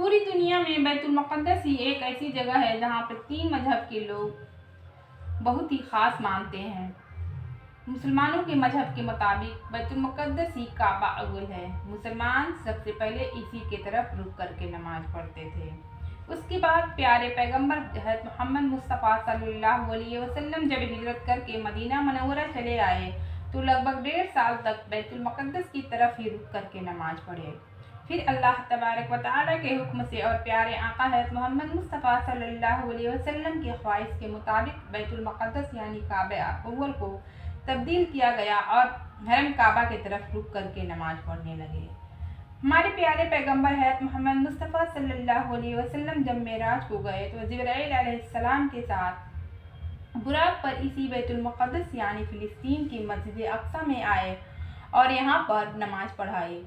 पूरी दुनिया में बैतुल मुक़द्दस ही एक ऐसी जगह है जहाँ पर 3 मजहब के लोग बहुत ही ख़ास मानते हैं। मुसलमानों के मजहब के मुताबिक बैतुल मुक़द्दस ही काबा अव्वल है। मुसलमान सबसे पहले इसी की तरफ रुख करके नमाज पढ़ते थे। उसके बाद प्यारे पैगंबर हज़रत मोहम्मद मुस्तफ़ा सल्लल्लाहु अलैहि वसल्लम जब हिजरत करके मदीना मुनव्वरा चले आए तो लगभग 1.5 साल तक बैतुल मुक़द्दस की तरफ ही रुख करके नमाज पढ़े। फिर अल्लाह तबारक व तआला के हुक्म से और प्यारे आका हज़रत मोहम्मद मुस्तफ़ा सल्लल्लाहु अलैहि वसल्लम की ख्वाहिश के मुताबिक बैतुल मुक़द्दस यानी काबा अव्वल को तब्दील किया गया और हरम काबा की तरफ रुख करके नमाज पढ़ने लगे। हमारे प्यारे पैगंबर हज़रत मोहम्मद मुस्तफ़ा सल्लल्लाहु अलैहि वसल्लम जब मेराज को गए तो जिब्राईल अलैहिस्सलाम के साथ बुराक पर इसी बैतुल मुक़द्दस यानी फ़िलिस्तीन की मस्जिद अक़सा में आए और यहाँ पर नमाज पढ़ाई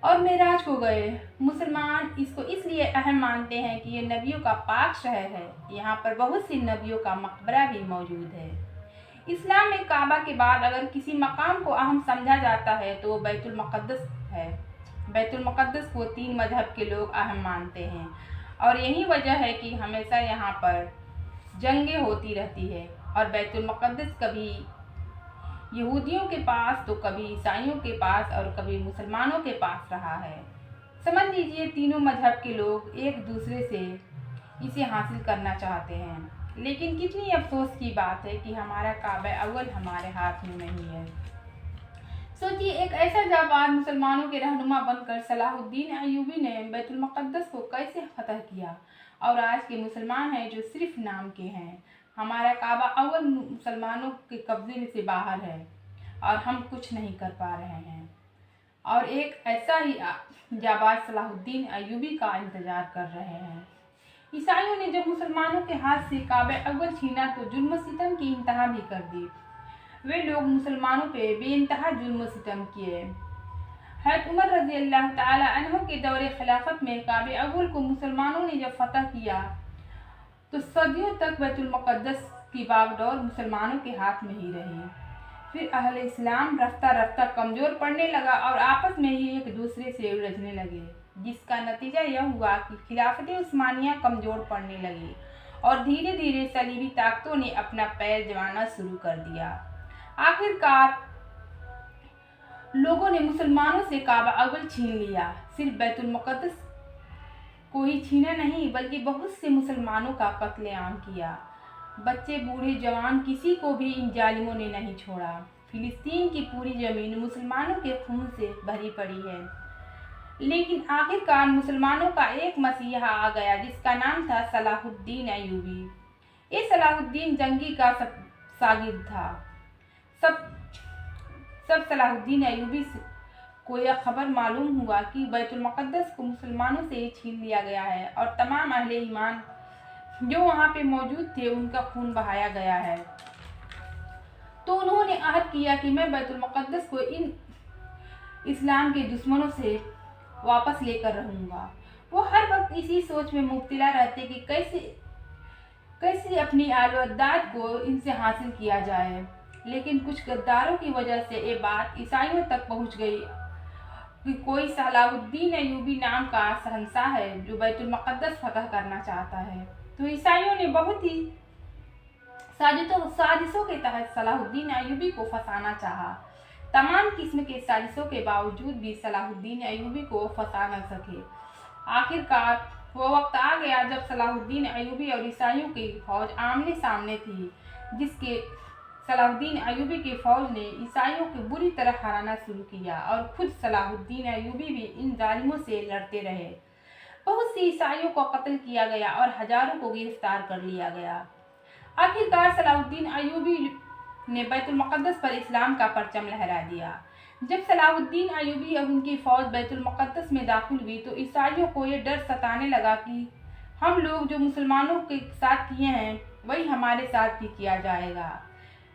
और मेराज को गए। मुसलमान इसको इसलिए अहम मानते हैं कि ये नबियों का पाक शहर है। यहाँ पर बहुत सी नबियों का मकबरा भी मौजूद है। इस्लाम में काबा के बाद अगर किसी मकाम को अहम समझा जाता है तो वो बैतुल मुक़द्दस है। बैतुल मुक़द्दस को 3 मजहब के लोग अहम मानते हैं और यही वजह है कि हमेशा यहाँ पर जंगें होती रहती है और बैतुल मुक़द्दस कभी यहूदियों के पास तो कभी ईसाइयों के पास और कभी मुसलमानों के पास रहा है। समझ लीजिए तीनों मजहब के लोग एक दूसरे से इसे हासिल करना चाहते हैं। लेकिन कितनी अफसोस की बात है कि हमारा काबा अव्वल हमारे हाथ में नहीं है। सोचिए एक ऐसा जाबाज मुसलमानों के रहनुमा बनकर सलाहुद्दीन अय्यूबी ने बैतुल मुक़द्दस को कैसे फतह किया और आज के मुसलमान हैं जो सिर्फ नाम के हैं। हमारा काबा अव्वल मुसलमानों के कब्जे में से बाहर है और हम कुछ नहीं कर पा रहे हैं और एक ऐसा ही जाबाज सलाहुद्दीन अय्यूबी का इंतज़ार कर रहे हैं। ईसाइयों ने जब मुसलमानों के हाथ से काबा अव्वल छीना तो जुल्म सितम की इंतहा भी कर दी। वे लोग मुसलमानों पे बेइंतहा जुल्म सितम किए। हज़रत उमर रज़ी अल्लाह ताला अन्हु के दौरे खिलाफत में काबा अव्वल को मुसलमानों ने जब फतह किया तो सदियों तक बैतुल मुक़द्दस की बागडोर मुसलमानों के हाथ में ही रही। फिर अहले इस्लाम रफ्ता रफ्ता कमज़ोर पड़ने लगा और आपस में ही एक दूसरे से उलझने लगे, जिसका नतीजा यह हुआ कि खिलाफत उस्मानिया कमज़ोर पड़ने लगी और धीरे धीरे सलीबी ताकतों ने अपना पैर जमाना शुरू कर दिया। आखिरकार लोगों ने मुसलमानों से काबा अव्वल छीन लिया। सिर्फ बैतुल मुक़द्दस को ही छीना नहीं बल्कि बहुत से मुसलमानों का कत्लेआम किया। बच्चे बूढ़े जवान किसी को भी इन जालिमों ने नहीं छोड़ा। फ़िलिस्तीन की पूरी ज़मीन मुसलमानों के खून से भरी पड़ी है। लेकिन आखिरकार मुसलमानों का एक मसीहा आ गया जिसका नाम था सलाहुद्दीन अय्यूबी। ये सलाहुद्दीन जंगी का शागिर्द था। सब सलाहुद्दीन अय्यूबी को यह खबर मालूम हुआ कि बैतुल मुक़द्दस को मुसलमानों से छीन लिया गया है और तमाम अहले ईमान जो वहाँ पे मौजूद थे उनका खून बहाया गया है। तो उन्होंने अहद किया कि मैं बैतुल मुक़द्दस को इन इस्लाम के दुश्मनों से वापस लेकर रहूँगा। वो हर वक्त इसी सोच में मुब्तला रहते कि कैसे अपनी आलवदाद को इनसे हासिल किया जाए। लेकिन कुछ गद्दारों की वजह से ये बात ईसाइयों तक पहुँच गई कि कोई सलाहुद्दीन अय्यूबी नाम का शहंशाह है जो बैतुल मुक़द्दस फतह करना चाहता है। तो ईसाइयों ने बहुत ही साजिशों के तहत सलाहुद्दीन अय्यूबी को फंसाना चाहा। तमाम किस्म के साजिशों के बावजूद भी सलाहुद्दीन अय्यूबी को फंसा न सके। आखिरकार वो वक्त आ गया जब सलाहुद्दीन अय्यूबी और ईसाइयों की फौज आमने सामने थी, जिसके सलाहुद्दीन अय्यूबी की फौज ने ईसाइयों को बुरी तरह हराना शुरू किया और खुद सलाहुद्दीन अय्यूबी भी इन जालिमों से लड़ते रहे। बहुत से ईसाइयों को कत्ल किया गया और हजारों को गिरफ्तार कर लिया गया। आखिरकार सलाहुद्दीन अय्यूबी ने बैतुल मुक़द्दस पर इस्लाम का परचम लहरा दिया। जब सलाहुद्दीन अय्यूबी और उनकी फौज बैतुल मुक़द्दस में दाखिल हुई तो ईसाइयों को ये डर सताने लगा कि हम लोग जो मुसलमानों के साथ किए हैं वही हमारे साथ भी किया जाएगा।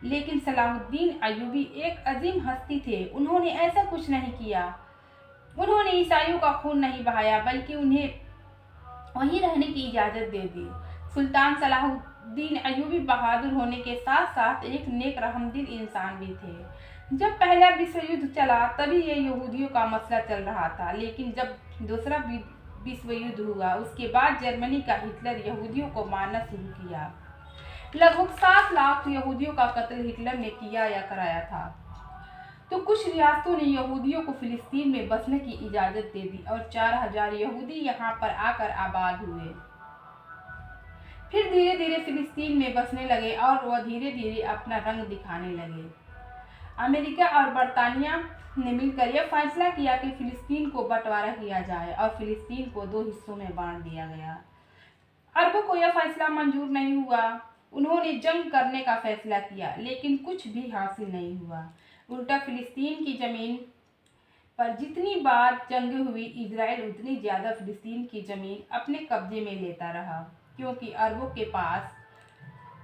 लेकिन सलाहुद्दीन अय्यूबी एक अजीम हस्ती थे। उन्होंने ऐसा कुछ नहीं किया। उन्होंने ईसाइयों का खून नहीं बहाया बल्कि उन्हें वहीं रहने की इजाज़त दे दी। सुल्तान सलाहुद्दीन अय्यूबी बहादुर होने के साथ साथ एक नेक रहमदिल इंसान भी थे। जब पहला विश्व युद्ध चला तभी ये यहूदियों का मसला चल रहा था, लेकिन जब दूसरा विश्व युद्ध हुआ। उसके बाद जर्मनी का हिटलर यहूदियों को मारना शुरू किया। लगभग 7 लाख यहूदियों का कत्ल हिटलर ने किया या कराया था। तो कुछ रियासतों ने यहूदियों को फिलिस्तीन में बसने की इजाज़त दे दी और 4000 यहूदी यहाँ पर आकर आबाद हुए। फिर धीरे धीरे फिलिस्तीन में बसने लगे और वह धीरे धीरे अपना रंग दिखाने लगे। अमेरिका और बरतानिया ने मिलकर यह फैसला किया कि फिलिस्तीन को बंटवारा किया जाए और फिलिस्तीन को 2 हिस्सों में बांट दिया गया। अरबों को यह फैसला मंजूर नहीं हुआ। उन्होंने जंग करने का फैसला किया, लेकिन कुछ भी हासिल नहीं हुआ। उल्टा फिलिस्तीन की ज़मीन पर जितनी बार जंग हुई, इजराइल उतनी ज़्यादा फिलिस्तीन की ज़मीन अपने कब्जे में लेता रहा, क्योंकि अरबों के पास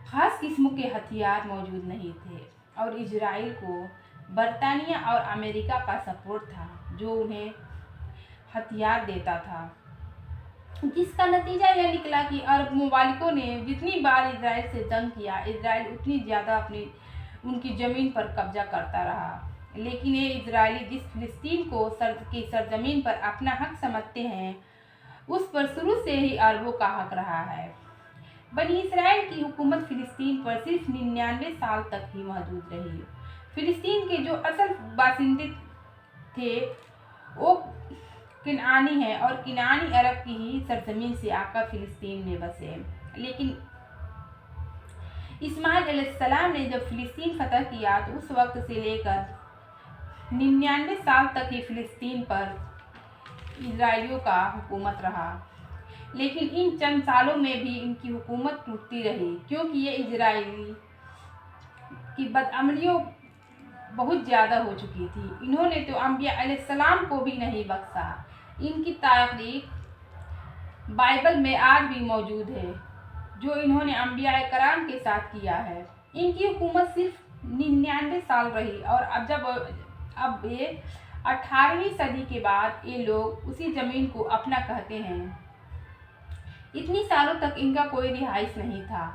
खास किस्म के हथियार मौजूद नहीं थे और इजराइल को बरतानिया और अमेरिका का सपोर्ट था जो उन्हें हथियार देता था, जिसका नतीजा यह निकला कि अरब ममालिकों ने जितनी बार इजराइल से जंग किया, इजराइल उतनी ज़्यादा उनकी ज़मीन पर कब्जा करता रहा। लेकिन ये इजरायली जिस फिलिस्तीन को की सरजमीन पर अपना हक समझते हैं, उस पर शुरू से ही अरबों का हक रहा है। बनी इस्राइल की हुकूमत फिलिस्तीन पर सिर्फ 99 साल तक ही मौजूद रही। फिलिस्तीन के जो असल बासिंदे थे वो किनानी हैं और किनानी अरब की ही सरजमीन से आकर फिलिस्तीन में बसे। लेकिन इस्माइल अलैहिस्सलाम ने जब फिलिस्तीन फतह किया तो उस वक्त से लेकर 99 साल तक ही फिलिस्तीन पर इजराइलियों का हुकूमत रहा। लेकिन इन चंद सालों में भी इनकी हुकूमत टूटती रही, क्योंकि ये इजराइली की बदअमलियों बहुत ज़्यादा हो चुकी थी। इन्होंने तो अंबिया अलैहिस्सलाम को भी नहीं बख्शा। इनकी तारीख बाइबल में आज भी मौजूद है, जो इन्होंने अंबिया कराम के साथ किया है। इनकी हुकूमत सिर्फ 99 साल रही और अब ये 18वीं सदी के बाद ये लोग उसी ज़मीन को अपना कहते हैं। इतनी सालों तक इनका कोई रिहाइश नहीं था,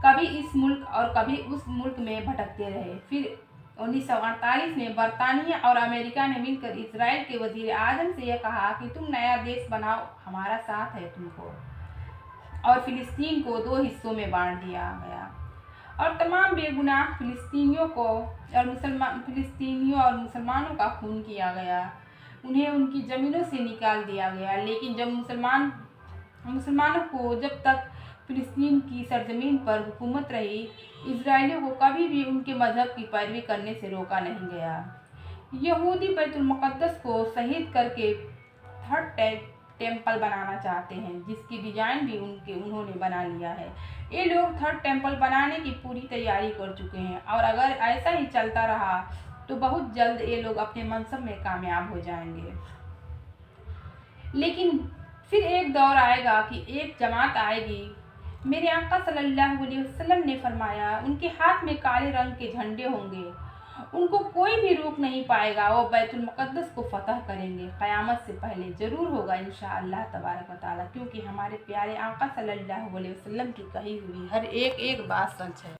कभी इस मुल्क और कभी उस मुल्क में भटकते रहे। फिर 1948 में बरतानिया और अमेरिका ने मिलकर इजराइल के वजीर आजम से यह कहा कि तुम नया देश बनाओ, हमारा साथ है तुमको, और फिलिस्तीन को 2 हिस्सों में बांट दिया गया और तमाम बेगुनाह फिलिस्तीनियों और मुसलमानों का खून किया गया। उन्हें उनकी ज़मीनों से निकाल दिया गया। लेकिन जब मुसलमानों को जब तक फिलिस्तीन की सरजमीन पर हुकूमत रही, इजराइलियों को कभी भी उनके मजहब की पैरवी करने से रोका नहीं गया। यहूदी बैतुल मुक़द्दस को शहीद करके 3rd टेम्पल बनाना चाहते हैं, जिसकी डिज़ाइन भी उन्होंने बना लिया है। ये लोग 3rd टेम्पल बनाने की पूरी तैयारी कर चुके हैं और अगर ऐसा ही चलता रहा तो बहुत जल्द ये लोग अपने मनसब में कामयाब हो जाएंगे। लेकिन फिर एक दौर आएगा कि एक जमात आएगी। मेरे आका सल्लल्लाहु अलैहि वसल्लम ने फरमाया, उनके हाथ में काले रंग के झंडे होंगे, उनको कोई भी रोक नहीं पाएगा। वो बैतुल मुक़द्दस को फतह करेंगे। क़यामत से पहले ज़रूर होगा इंशाअल्लाह तबारक व तआला, क्योंकि हमारे प्यारे आका सल्लल्लाहु अलैहि वसल्लम की कही हुई हर एक बात सच है।